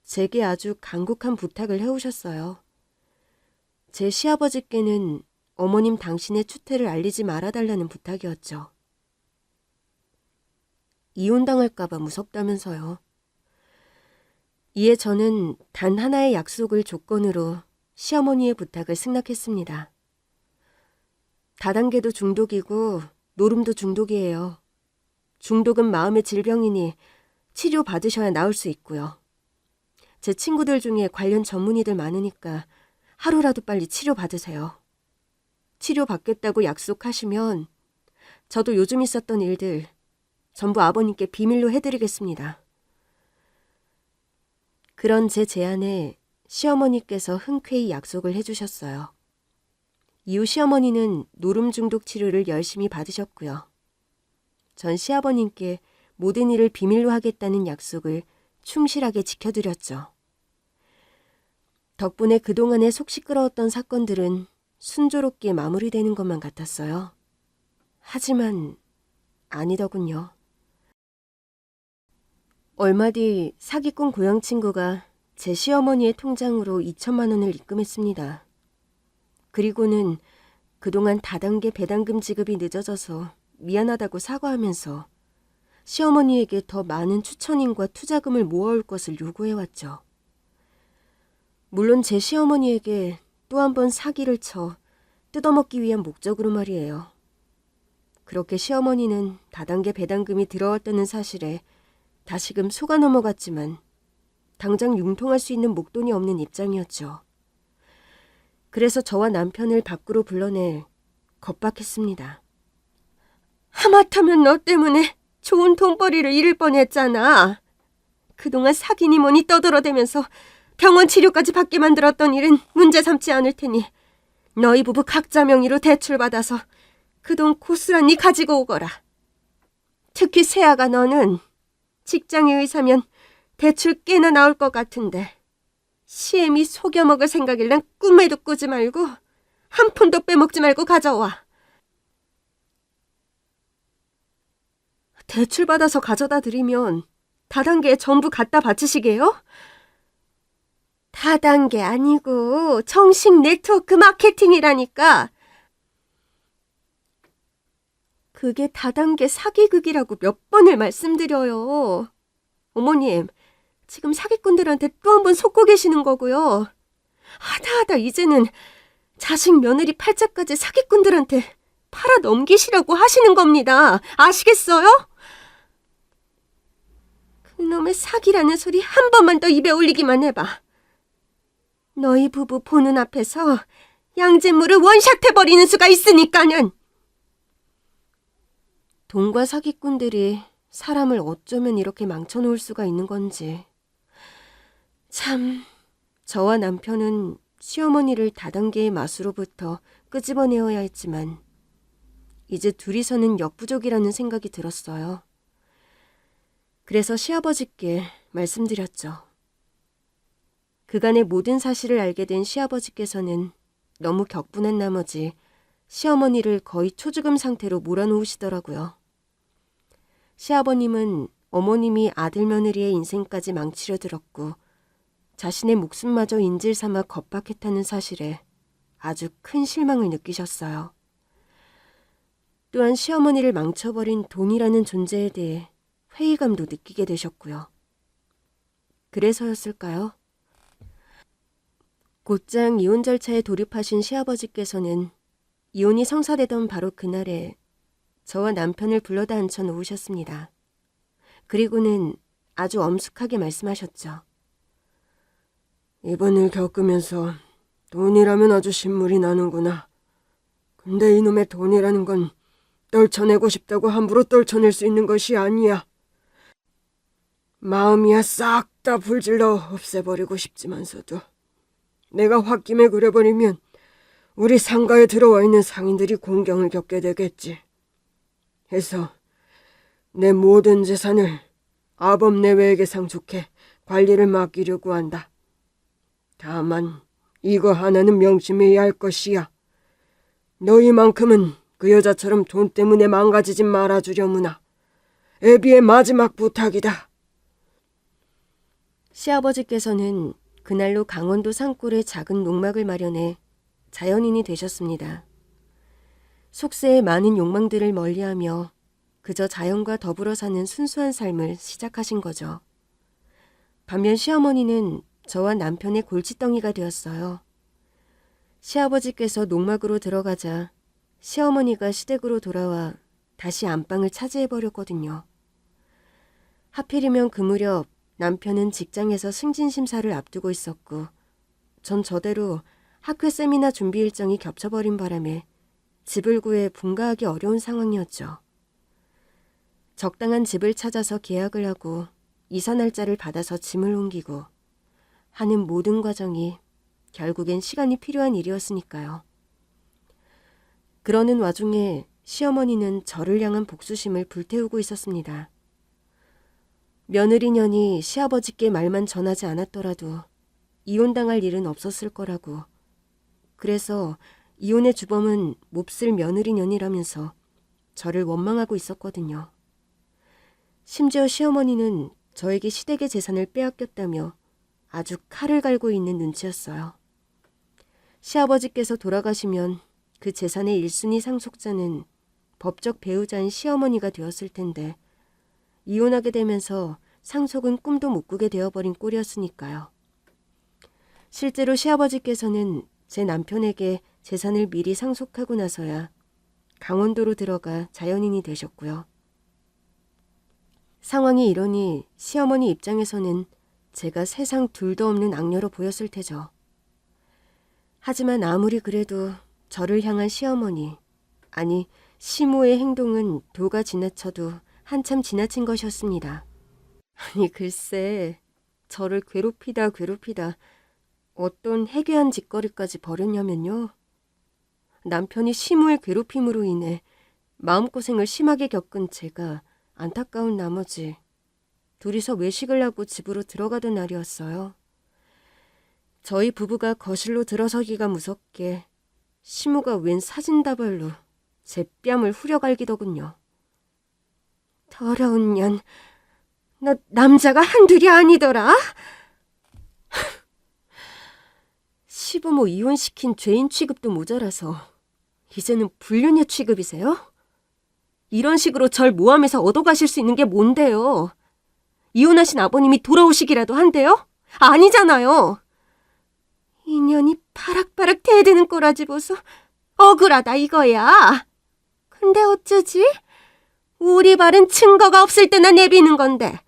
제게 아주 간곡한 부탁을 해오셨어요. 제 시아버지께는 어머님 당신의 추태를 알리지 말아달라는 부탁이었죠. 이혼당할까봐 무섭다면서요. 이에 저는 단 하나의 약속을 조건으로 시어머니의 부탁을 승낙했습니다. 다단계도 중독이고 노름도 중독이에요. 중독은 마음의 질병이니 치료 받으셔야 나을 수 있고요. 제 친구들 중에 관련 전문의들 많으니까 하루라도 빨리 치료 받으세요. 치료 받겠다고 약속하시면 저도 요즘 있었던 일들 전부 아버님께 비밀로 해드리겠습니다. 그런 제 제안에 시어머니께서 흔쾌히 약속을 해주셨어요. 이후 시어머니는 노름 중독 치료를 열심히 받으셨고요. 전 시아버님께 모든 일을 비밀로 하겠다는 약속을 충실하게 지켜드렸죠. 덕분에 그동안의 속 시끄러웠던 사건들은 순조롭게 마무리되는 것만 같았어요. 하지만 아니더군요. 얼마 뒤 사기꾼 고향 친구가 제 시어머니의 통장으로 2천만 원을 입금했습니다. 그리고는 그동안 다단계 배당금 지급이 늦어져서 미안하다고 사과하면서 시어머니에게 더 많은 추천인과 투자금을 모아올 것을 요구해왔죠. 물론 제 시어머니에게 또 한 번 사기를 쳐 뜯어먹기 위한 목적으로 말이에요. 그렇게 시어머니는 다단계 배당금이 들어왔다는 사실에 다시금 속아 넘어갔지만 당장 융통할 수 있는 목돈이 없는 입장이었죠. 그래서 저와 남편을 밖으로 불러내 겁박했습니다. 하마터면 너 때문에 좋은 돈벌이를 잃을 뻔했잖아. 그동안 사기니 뭐니 떠들어대면서 병원 치료까지 받게 만들었던 일은 문제 삼지 않을 테니 너희 부부 각자 명의로 대출받아서 그 돈 고스란히 가지고 오거라. 특히 세아가 너는 직장의 의사면 대출 꽤나 나올 것 같은데 시엠이 속여먹을 생각일란 꿈에도 꾸지 말고 한 푼도 빼먹지 말고 가져와. 대출 받아서 가져다 드리면 다단계에 전부 갖다 바치시게요? 다단계 아니고 정식 네트워크 마케팅이라니까. 그게 다단계 사기극이라고 몇 번을 말씀드려요. 어머님, 지금 사기꾼들한테 또 한 번 속고 계시는 거고요. 하다 이제는 자식 며느리 팔자까지 사기꾼들한테 팔아 넘기시려고 하시는 겁니다. 아시겠어요? 그놈의 사기라는 소리 한 번만 더 입에 올리기만 해봐. 너희 부부 보는 앞에서 양잿물을 원샷해버리는 수가 있으니까는. 돈과 사기꾼들이 사람을 어쩌면 이렇게 망쳐놓을 수가 있는 건지. 참, 저와 남편은 시어머니를 다단계의 마수로부터 끄집어내어야 했지만 이제 둘이서는 역부족이라는 생각이 들었어요. 그래서 시아버지께 말씀드렸죠. 그간의 모든 사실을 알게 된 시아버지께서는 너무 격분한 나머지 시어머니를 거의 초죽음 상태로 몰아놓으시더라고요. 시아버님은 어머님이 아들 며느리의 인생까지 망치려 들었고 자신의 목숨마저 인질 삼아 겁박했다는 사실에 아주 큰 실망을 느끼셨어요. 또한 시어머니를 망쳐버린 돈이라는 존재에 대해 회의감도 느끼게 되셨고요. 그래서였을까요? 곧장 이혼 절차에 돌입하신 시아버지께서는 이혼이 성사되던 바로 그날에 저와 남편을 불러다 앉혀 놓으셨습니다. 그리고는 아주 엄숙하게 말씀하셨죠. 이번 일 겪으면서 돈이라면 아주 신물이 나는구나. 근데 이놈의 돈이라는 건 떨쳐내고 싶다고 함부로 떨쳐낼 수 있는 것이 아니야. 마음이야 싹 다 불질러 없애버리고 싶지만서도 내가 홧김에 그래버리면 우리 상가에 들어와 있는 상인들이 공경을 겪게 되겠지. 해서 내 모든 재산을 아범 내외에게 상속해 관리를 맡기려고 한다. 다만 이거 하나는 명심해야 할 것이야. 너희만큼은 그 여자처럼 돈 때문에 망가지지 말아주려무나. 애비의 마지막 부탁이다. 시아버지께서는 그날로 강원도 산골에 작은 농막을 마련해 자연인이 되셨습니다. 속세의 많은 욕망들을 멀리하며 그저 자연과 더불어 사는 순수한 삶을 시작하신 거죠. 반면 시어머니는 저와 남편의 골칫덩이가 되었어요. 시아버지께서 농막으로 들어가자 시어머니가 시댁으로 돌아와 다시 안방을 차지해버렸거든요. 하필이면 그 무렵 남편은 직장에서 승진심사를 앞두고 있었고 전 저대로 학회 세미나 준비 일정이 겹쳐버린 바람에 집을 구해 분가하기 어려운 상황이었죠. 적당한 집을 찾아서 계약을 하고 이사 날짜를 받아서 짐을 옮기고 하는 모든 과정이 결국엔 시간이 필요한 일이었으니까요. 그러는 와중에 시어머니는 저를 향한 복수심을 불태우고 있었습니다. 며느리년이 시아버지께 말만 전하지 않았더라도 이혼당할 일은 없었을 거라고. 그래서 이혼의 주범은 몹쓸 며느리년이라면서 저를 원망하고 있었거든요. 심지어 시어머니는 저에게 시댁의 재산을 빼앗겼다며 아주 칼을 갈고 있는 눈치였어요. 시아버지께서 돌아가시면 그 재산의 1순위 상속자는 법적 배우자인 시어머니가 되었을 텐데 이혼하게 되면서 상속은 꿈도 못 꾸게 되어버린 꼴이었으니까요. 실제로 시아버지께서는 제 남편에게 재산을 미리 상속하고 나서야 강원도로 들어가 자연인이 되셨고요. 상황이 이러니 시어머니 입장에서는 제가 세상 둘도 없는 악녀로 보였을 테죠. 하지만 아무리 그래도 저를 향한 시어머니, 아니 시모의 행동은 도가 지나쳐도 한참 지나친 것이었습니다. 아니 글쎄, 저를 괴롭히다 어떤 해괴한 짓거리까지 벌였냐면요. 남편이 시모의 괴롭힘으로 인해 마음고생을 심하게 겪은 제가 안타까운 나머지 둘이서 외식을 하고 집으로 들어가던 날이었어요. 저희 부부가 거실로 들어서기가 무섭게 시모가 웬 사진다발로 제 뺨을 후려갈기더군요. 더러운 년, 너 남자가 한둘이 아니더라? 시부모 이혼시킨 죄인 취급도 모자라서 이제는 불륜녀 취급이세요? 이런 식으로 절 모함해서 얻어가실 수 있는 게 뭔데요? 이혼하신 아버님이 돌아오시기라도 한대요? 아니잖아요. 인연이 바락바락 대드는 꼬라지 보소. 억울하다 이거야. 근데 어쩌지? 우리 발은 증거가 없을 때나 내비는 건데.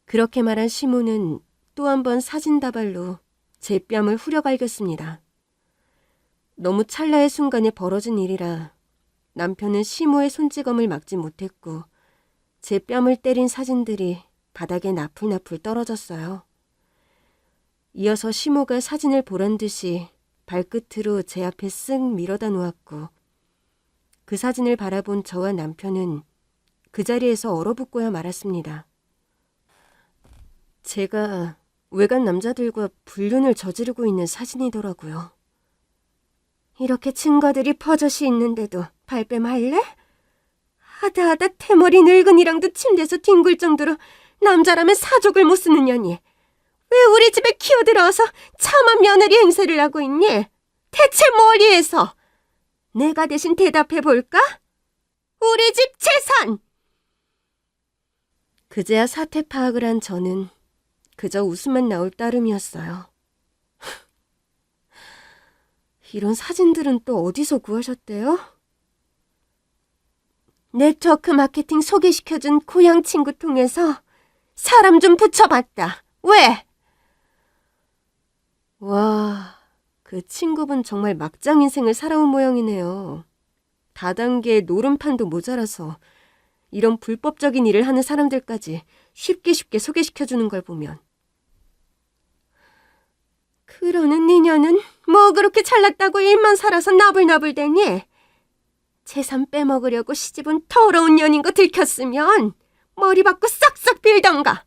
그렇게 말한 시모는 또 한 번 사진다발로 제 뺨을 후려갈겼습니다. 너무 찰나의 순간에 벌어진 일이라 남편은 시모의 손찌검을 막지 못했고 제 뺨을 때린 사진들이 바닥에 나풀나풀 떨어졌어요. 이어서 시모가 사진을 보란 듯이 발끝으로 제 앞에 쓱 밀어다 놓았고 그 사진을 바라본 저와 남편은 그 자리에서 얼어붙고야 말았습니다. 제가 외간 남자들과 불륜을 저지르고 있는 사진이더라고요. 이렇게 증거들이 버젓이 있는데도 발뺌할래? 하다하다 태머리 늙은이랑도 침대에서 뒹굴 정도로 남자라면 사족을 못 쓰는 년이 왜 우리 집에 키어들어와서 참한 며느리 행세를 하고 있니? 대체 뭘 위해서? 내가 대신 대답해 볼까? 우리 집 재산! 그제야 사태 파악을 한 저는 그저 웃음만 나올 따름이었어요. 이런 사진들은 또 어디서 구하셨대요? 네트워크 마케팅 소개시켜준 고향 친구 통해서 사람 좀 붙여봤다. 왜? 와, 그 친구분 정말 막장 인생을 살아온 모양이네요. 다단계 노름판도 모자라서 이런 불법적인 일을 하는 사람들까지 쉽게 소개시켜주는 걸 보면. 그러는 니녀는 뭐 그렇게 잘났다고 일만 살아서 나불나불대니? 재산 빼먹으려고 시집은 더러운 년인 거 들켰으면 머리 받고 싹싹 빌던가,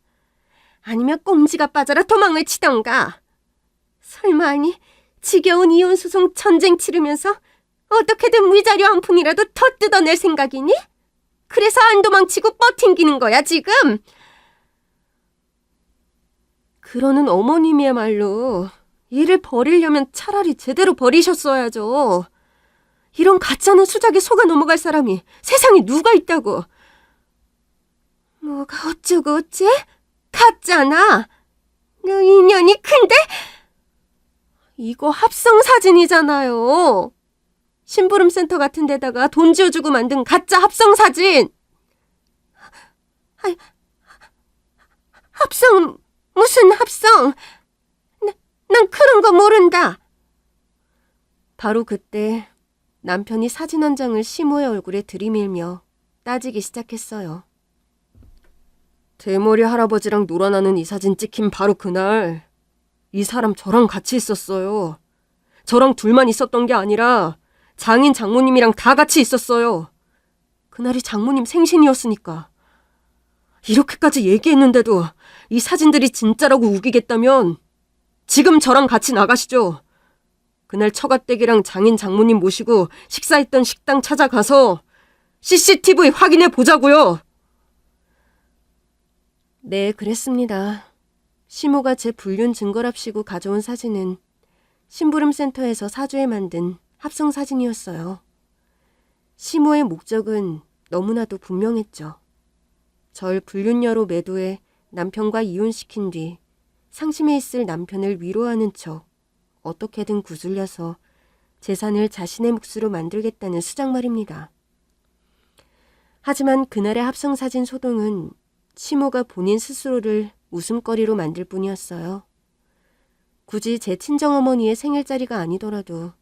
아니면 꼼지가 빠져라 도망을 치던가. 설마 아니 지겨운 이혼소송 전쟁 치르면서 어떻게든 위자료 한 푼이라도 더 뜯어낼 생각이니? 그래서 안 도망치고 뻗팅기는 거야 지금? 그러는 어머님이야말로 일을 버리려면 차라리 제대로 버리셨어야죠. 이런 가짜는 수작에 속아 넘어갈 사람이 세상에 누가 있다고. 뭐가 어쩌고 어째? 가짜나? 너 인연이 큰데? 이거 합성사진이잖아요. 심부름센터 같은 데다가 돈 지어주고 만든 가짜 합성사진. 합성, 무슨 합성? 난 그런 거 모른다. 바로 그때 남편이 사진 한 장을 시모의 얼굴에 들이밀며 따지기 시작했어요. 대머리 할아버지랑 놀아나는 이 사진 찍힌 바로 그날 이 사람 저랑 같이 있었어요. 저랑 둘만 있었던 게 아니라 장인 장모님이랑 다 같이 있었어요. 그날이 장모님 생신이었으니까. 이렇게까지 얘기했는데도 이 사진들이 진짜라고 우기겠다면 지금 저랑 같이 나가시죠. 그날 처가댁이랑 장인 장모님 모시고 식사했던 식당 찾아가서 CCTV 확인해 보자고요. 네, 그랬습니다. 시모가 제 불륜 증거랍시고 가져온 사진은 심부름센터에서 사주에 만든 합성사진이었어요. 시모의 목적은 너무나도 분명했죠. 절 불륜녀로 매도해 남편과 이혼시킨 뒤 상심해 있을 남편을 위로하는 척 어떻게든 구슬려서 재산을 자신의 몫으로 만들겠다는 수작 말입니다. 하지만 그날의 합성사진 소동은 시모가 본인 스스로를 웃음거리로 만들 뿐이었어요. 굳이 제 친정어머니의 생일자리가 아니더라도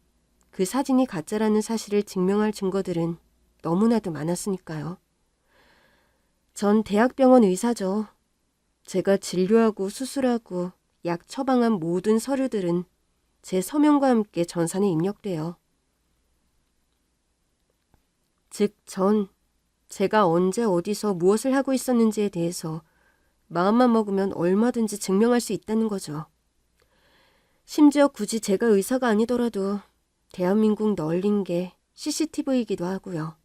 그 사진이 가짜라는 사실을 증명할 증거들은 너무나도 많았으니까요. 전 대학병원 의사죠. 제가 진료하고 수술하고 약 처방한 모든 서류들은 제 서명과 함께 전산에 입력돼요. 즉, 제가 언제 어디서 무엇을 하고 있었는지에 대해서 마음만 먹으면 얼마든지 증명할 수 있다는 거죠. 심지어 굳이 제가 의사가 아니더라도 대한민국 널린 게 CCTV이기도 하고요.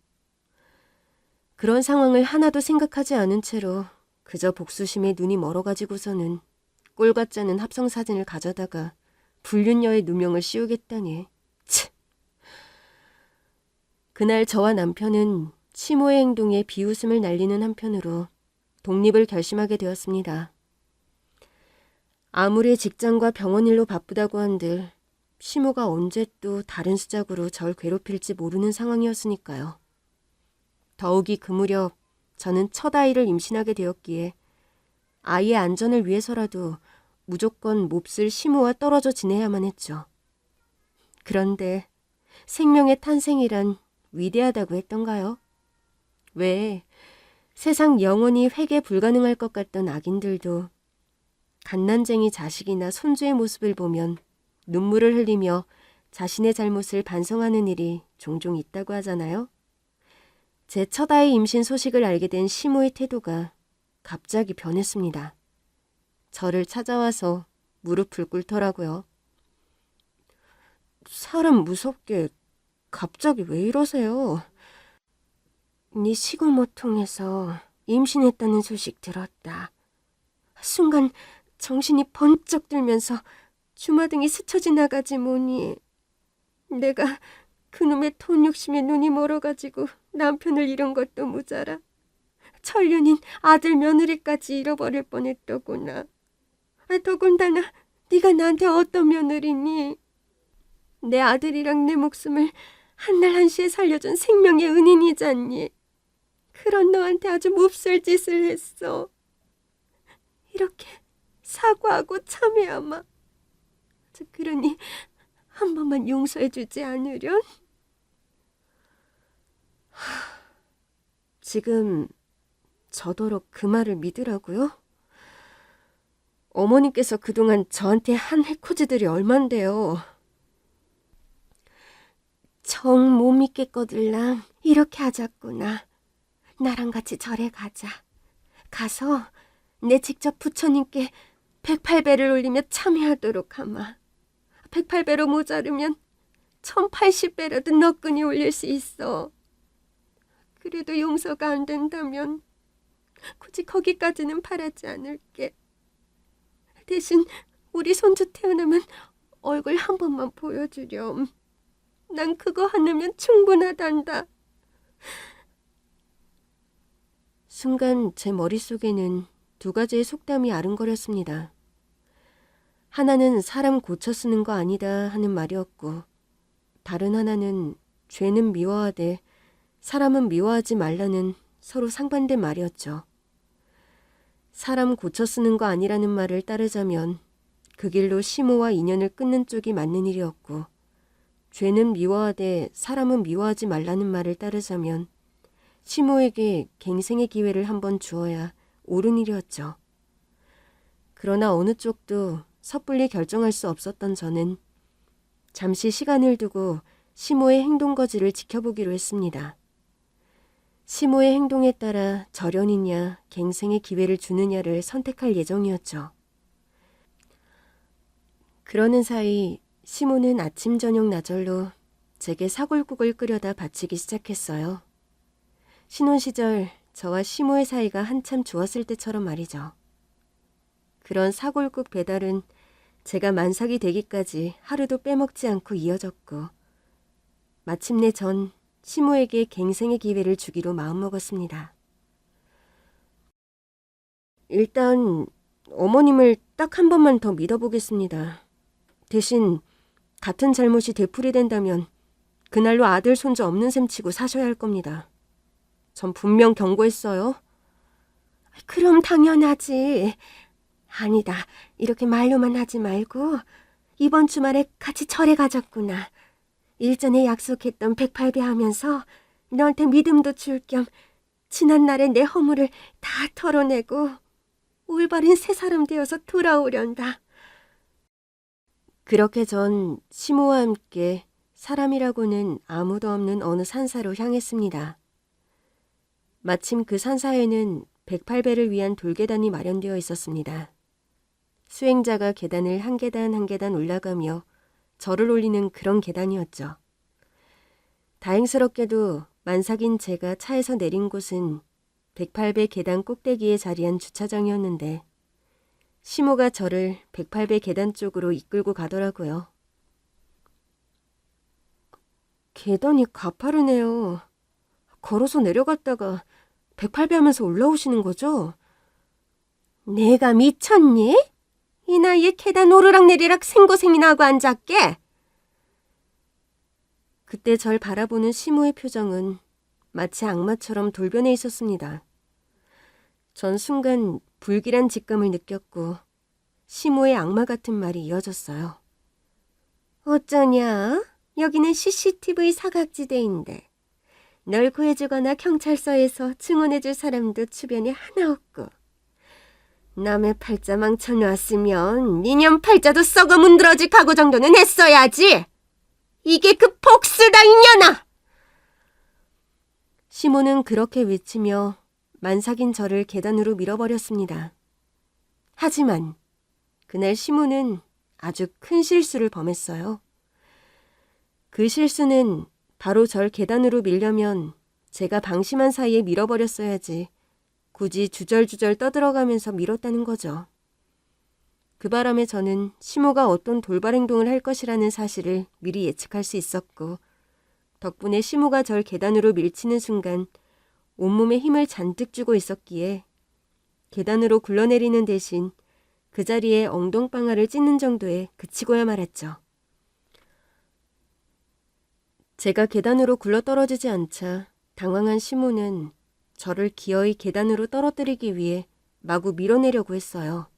그런 상황을 하나도 생각하지 않은 채로 그저 복수심에 눈이 멀어가지고서는 꼴같지 않은 합성사진을 가져다가 불륜녀의 누명을 씌우겠다니. 치. 그날 저와 남편은 시모의 행동에 비웃음을 날리는 한편으로 독립을 결심하게 되었습니다. 아무리 직장과 병원 일로 바쁘다고 한들 시모가 언제 또 다른 수작으로 절 괴롭힐지 모르는 상황이었으니까요. 더욱이 그 무렵 저는 첫 아이를 임신하게 되었기에 아이의 안전을 위해서라도 무조건 몹쓸 시모와 떨어져 지내야만 했죠. 그런데 생명의 탄생이란 위대하다고 했던가요? 왜 세상 영원히 회개 불가능할 것 같던 악인들도 갓난쟁이 자식이나 손주의 모습을 보면 눈물을 흘리며 자신의 잘못을 반성하는 일이 종종 있다고 하잖아요. 제 첫 아이 임신 소식을 알게 된 시모의 태도가 갑자기 변했습니다. 저를 찾아와서 무릎을 꿇더라고요. 사람 무섭게 갑자기 왜 이러세요? 네 시골모 통해서 임신했다는 소식 들었다. 순간 정신이 번쩍 들면서 주마등이 스쳐 지나가지 뭐니. 내가 그놈의 돈 욕심에 눈이 멀어가지고 남편을 잃은 것도 모자라 천륜인 아들 며느리까지 잃어버릴 뻔했더구나. 더군다나 네가 나한테 어떤 며느리니? 내 아들이랑 내 목숨을 한날 한시에 살려준 생명의 은인이잖니. 그런 너한테 아주 몹쓸 짓을 했어. 이렇게 사과하고 참회하마. 그러니 한 번만 용서해주지 않으련? 지금 저더러 그 말을 믿으라고요? 어머니께서 그동안 저한테 한 해코지들이 얼만데요. 정 못 믿겠거들랑 이렇게 하자꾸나. 나랑 같이 절에 가자. 가서 내 직접 부처님께 108배를 올리며 참여하도록 하마. 108배로 모자르면 1080배라도 너끈히 올릴 수 있어. 그래도 용서가 안 된다면 굳이 거기까지는 바라지 않을게. 대신 우리 손주 태어나면 얼굴 한 번만 보여주렴. 난 그거 하나면 충분하단다. 순간 제 머릿속에는 두 가지의 속담이 아른거렸습니다. 하나는 사람 고쳐 쓰는 거 아니다 하는 말이었고, 다른 하나는 죄는 미워하되 사람은 미워하지 말라는 서로 상반된 말이었죠. 사람 고쳐 쓰는 거 아니라는 말을 따르자면 그 길로 시모와 인연을 끊는 쪽이 맞는 일이었고, 죄는 미워하되 사람은 미워하지 말라는 말을 따르자면 시모에게 갱생의 기회를 한번 주어야 옳은 일이었죠. 그러나 어느 쪽도 섣불리 결정할 수 없었던 저는 잠시 시간을 두고 시모의 행동거지를 지켜보기로 했습니다. 시모의 행동에 따라 절연이냐 갱생의 기회를 주느냐를 선택할 예정이었죠. 그러는 사이 시모는 아침 저녁 나절로 제게 사골국을 끓여다 바치기 시작했어요. 신혼 시절 저와 시모의 사이가 한참 좋았을 때처럼 말이죠. 그런 사골국 배달은 제가 만삭이 되기까지 하루도 빼먹지 않고 이어졌고, 마침내 전 시모에게 갱생의 기회를 주기로 마음먹었습니다. 일단 어머님을 딱 한 번만 더 믿어보겠습니다. 대신 같은 잘못이 되풀이된다면 그날로 아들 손자 없는 셈 치고 사셔야 할 겁니다. 전 분명 경고했어요. 그럼 당연하지. 아니다. 이렇게 말로만 하지 말고 이번 주말에 같이 절에 가자꾸나. 일전에 약속했던 108배 하면서 너한테 믿음도 줄 겸 지난날의 내 허물을 다 털어내고 올바른 새 사람 되어서 돌아오련다. 그렇게 전 시모와 함께 사람이라고는 아무도 없는 어느 산사로 향했습니다. 마침 그 산사에는 108배를 위한 돌계단이 마련되어 있었습니다. 수행자가 계단을 한 계단 한 계단 올라가며 절을 올리는 그런 계단이었죠. 다행스럽게도 만삭인 제가 차에서 내린 곳은 108배 계단 꼭대기에 자리한 주차장이었는데 시모가 저를 108배 계단 쪽으로 이끌고 가더라고요. 계단이 가파르네요. 걸어서 내려갔다가 108배 하면서 올라오시는 거죠? 내가 미쳤니? 이 나이에 계단 오르락내리락 생고생이나 하고 앉았게? 그때 절 바라보는 시모의 표정은 마치 악마처럼 돌변해 있었습니다. 전 순간 불길한 직감을 느꼈고 시모의 악마 같은 말이 이어졌어요. 어쩌냐? 여기는 CCTV 사각지대인데 널 구해주거나 경찰서에서 증언해줄 사람도 주변에 하나 없고 남의 팔자 망쳐놨으면 니년 팔자도 썩어 문드러질 각오 정도는 했어야지. 이게 그 복수다 이년아. 시모는 그렇게 외치며 만삭인 저를 계단으로 밀어버렸습니다. 하지만 그날 시모는 아주 큰 실수를 범했어요. 그 실수는 바로 절 계단으로 밀려면 제가 방심한 사이에 밀어버렸어야지 굳이 주절주절 떠들어가면서 밀었다는 거죠. 그 바람에 저는 시모가 어떤 돌발 행동을 할 것이라는 사실을 미리 예측할 수 있었고, 덕분에 시모가 절 계단으로 밀치는 순간 온몸에 힘을 잔뜩 주고 있었기에 계단으로 굴러내리는 대신 그 자리에 엉덩방아를 찢는 정도에 그치고야 말았죠. 제가 계단으로 굴러떨어지지 않자 당황한 시모는 저를 기어이 계단으로 떨어뜨리기 위해 마구 밀어내려고 했어요.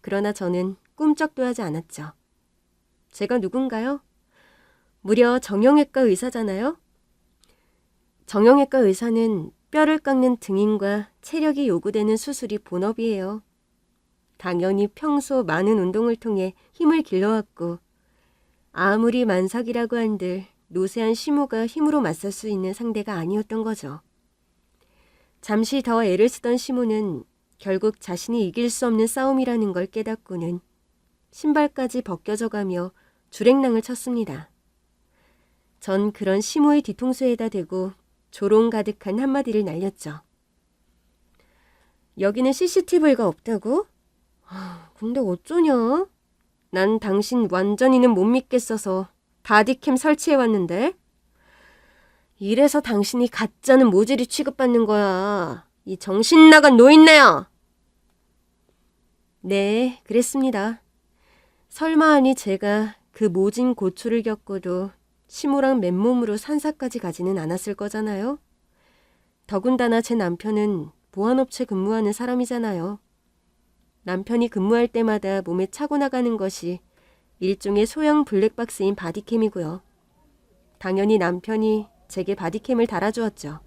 그러나 저는 꿈쩍도 하지 않았죠. 제가 누군가요? 무려 정형외과 의사잖아요. 정형외과 의사는 뼈를 깎는 등인과 체력이 요구되는 수술이 본업이에요. 당연히 평소 많은 운동을 통해 힘을 길러왔고 아무리 만삭이라고 한들 노쇠한 시모가 힘으로 맞설 수 있는 상대가 아니었던 거죠. 잠시 더 애를 쓰던 시모는 결국 자신이 이길 수 없는 싸움이라는 걸 깨닫고는 신발까지 벗겨져가며 주랭랑을 쳤습니다. 전 그런 시모의 뒤통수에다 대고 조롱 가득한 한마디를 날렸죠. 여기는 CCTV가 없다고? 근데 어쩌냐? 난 당신 완전히는 못 믿겠어서 바디캠 설치해왔는데? 이래서 당신이 가짜는 모질이 취급받는 거야. 이 정신 나간 노인네요. 네, 그랬습니다. 설마 하니 제가 그 모진 고초를 겪고도 시모랑 맨몸으로 산사까지 가지는 않았을 거잖아요. 더군다나 제 남편은 보안업체 근무하는 사람이잖아요. 남편이 근무할 때마다 몸에 차고 나가는 것이 일종의 소형 블랙박스인 바디캠이고요. 당연히 남편이 제게 바디캠을 달아주었죠.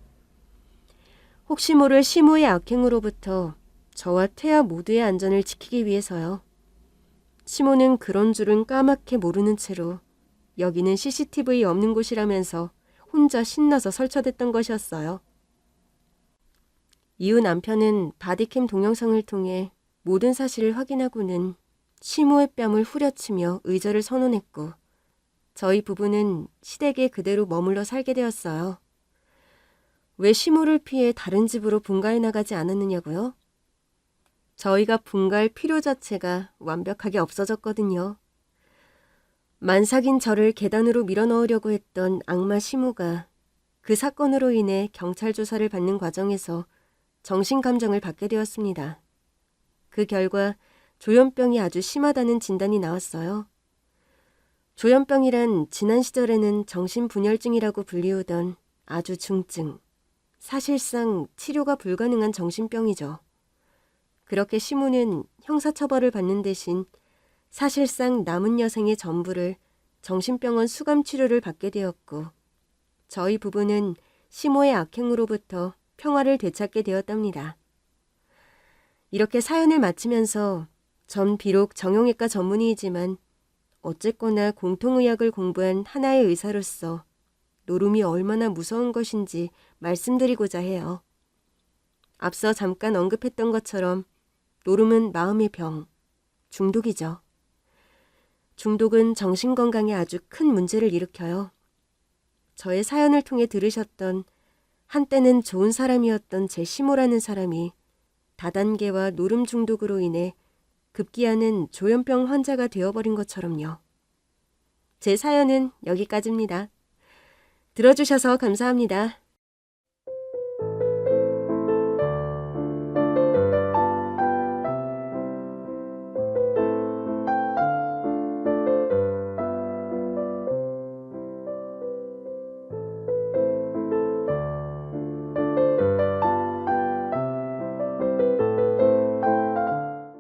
혹시 모를 시모의 악행으로부터 저와 태아 모두의 안전을 지키기 위해서요. 시모는 그런 줄은 까맣게 모르는 채로 여기는 CCTV 없는 곳이라면서 혼자 신나서 설쳐댔던 것이었어요. 이후 남편은 바디캠 동영상을 통해 모든 사실을 확인하고는 시모의 뺨을 후려치며 의절을 선언했고 저희 부부는 시댁에 그대로 머물러 살게 되었어요. 왜 시모를 피해 다른 집으로 분가해 나가지 않았느냐고요? 저희가 분가할 필요 자체가 완벽하게 없어졌거든요. 만삭인 저를 계단으로 밀어넣으려고 했던 악마 시모가 그 사건으로 인해 경찰 조사를 받는 과정에서 정신감정을 받게 되었습니다. 그 결과 조현병이 아주 심하다는 진단이 나왔어요. 조현병이란 지난 시절에는 정신분열증이라고 불리우던 아주 중증, 사실상 치료가 불가능한 정신병이죠. 그렇게 시모는 형사처벌을 받는 대신 사실상 남은 여생의 전부를 정신병원 수감치료를 받게 되었고 저희 부부는 시모의 악행으로부터 평화를 되찾게 되었답니다. 이렇게 사연을 마치면서 전 비록 정형외과 전문의이지만 어쨌거나 공통의학을 공부한 하나의 의사로서 노름이 얼마나 무서운 것인지 말씀드리고자 해요. 앞서 잠깐 언급했던 것처럼 노름은 마음의 병, 중독이죠. 중독은 정신건강에 아주 큰 문제를 일으켜요. 저의 사연을 통해 들으셨던 한때는 좋은 사람이었던 제 시모라는 사람이 다단계와 노름 중독으로 인해 급기야는 조현병 환자가 되어버린 것처럼요. 제 사연은 여기까지입니다. 들어주셔서 감사합니다.